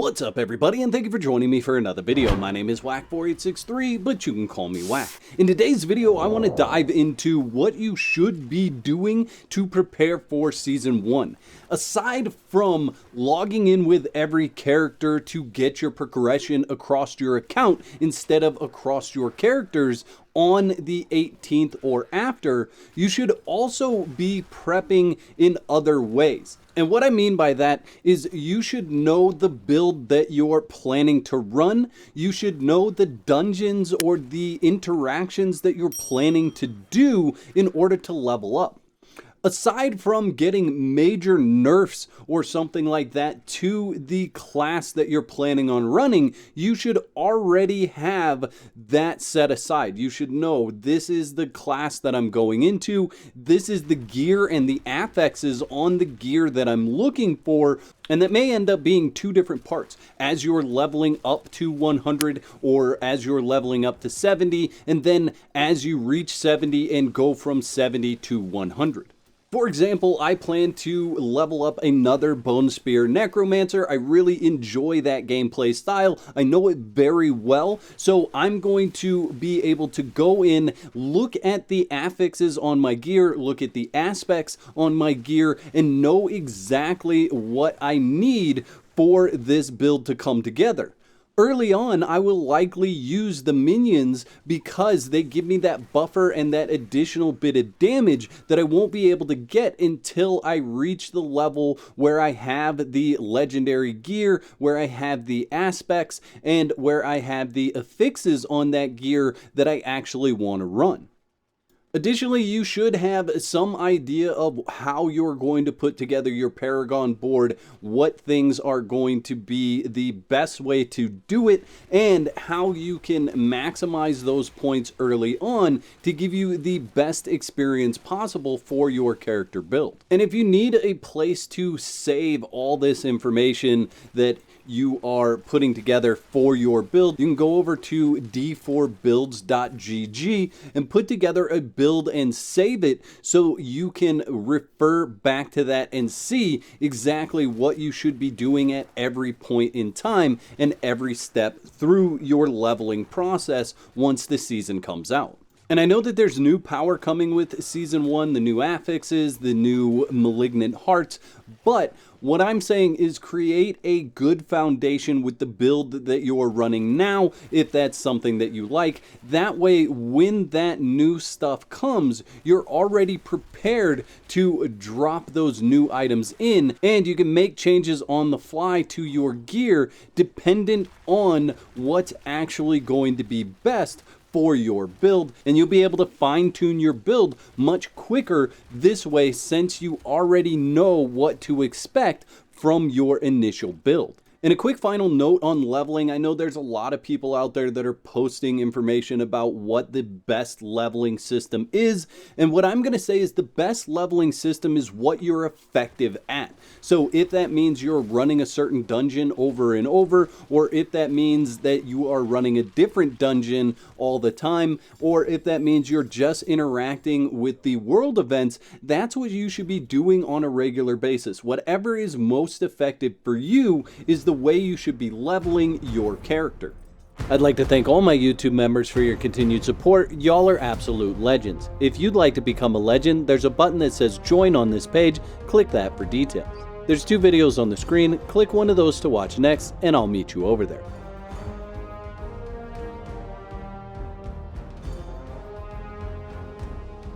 What's up everybody, and thank you for joining me for another video. My name is Whack4863, but you can call me Whack. In today's video, I want to dive into what you should be doing to prepare for Season 1. Aside from logging in with every character to get your progression across your account instead of across your characters on the 18th or after, you should also be prepping in other ways. And what I mean by that is you should know the build that you're planning to run. You should know the dungeons or the interactions that you're planning to do in order to level up. Aside from getting major nerfs or something like that to the class that you're planning on running, you should already have that set aside. You should know this is the class that I'm going into, this is the gear and the affixes on the gear that I'm looking for, and that may end up being two different parts as you're leveling up to 100 or as you're leveling up to 70, and then as you reach 70 and go from 70 to 100. For example, I plan to level up another Bone Spear Necromancer. I really enjoy that gameplay style. I know it very well, so I'm going to be able to go in, look at the affixes on my gear, look at the aspects on my gear, and know exactly what I need for this build to come together. Early on, I will likely use the minions because they give me that buffer and that additional bit of damage that I won't be able to get until I reach the level where I have the legendary gear, where I have the aspects, and where I have the affixes on that gear that I actually want to run. Additionally, you should have some idea of how you're going to put together your Paragon board, what things are going to be the best way to do it, and how you can maximize those points early on to give you the best experience possible for your character build. And if you need a place to save all this information that you are putting together for your build, you can go over to d4builds.gg and put together a build and save it so you can refer back to that and see exactly what you should be doing at every point in time and every step through your leveling process once the season comes out. And I know that there's new power coming with Season 1, the new affixes, the new Malignant hearts, but what I'm saying is create a good foundation with the build that you're running now, if that's something that you like. That way, when that new stuff comes, you're already prepared to drop those new items in, and you can make changes on the fly to your gear dependent on what's actually going to be best for your build, and you'll be able to fine-tune your build much quicker this way since you already know what to expect from your initial build. And a quick final note on leveling, I know there's a lot of people out there that are posting information about what the best leveling system is, and what I'm going to say is the best leveling system is what you're effective at. So if that means you're running a certain dungeon over and over, or if that means that you are running a different dungeon all the time, or if that means you're just interacting with the world events, that's what you should be doing on a regular basis. Whatever is most effective for you is the way you should be leveling your character. I'd like to thank all my YouTube members for your continued support. Y'all are absolute legends. If you'd like to become a legend, there's a button that says join on this page. Click that for details. There's 2 videos on the screen. Click one of those to watch next, and I'll meet you over there.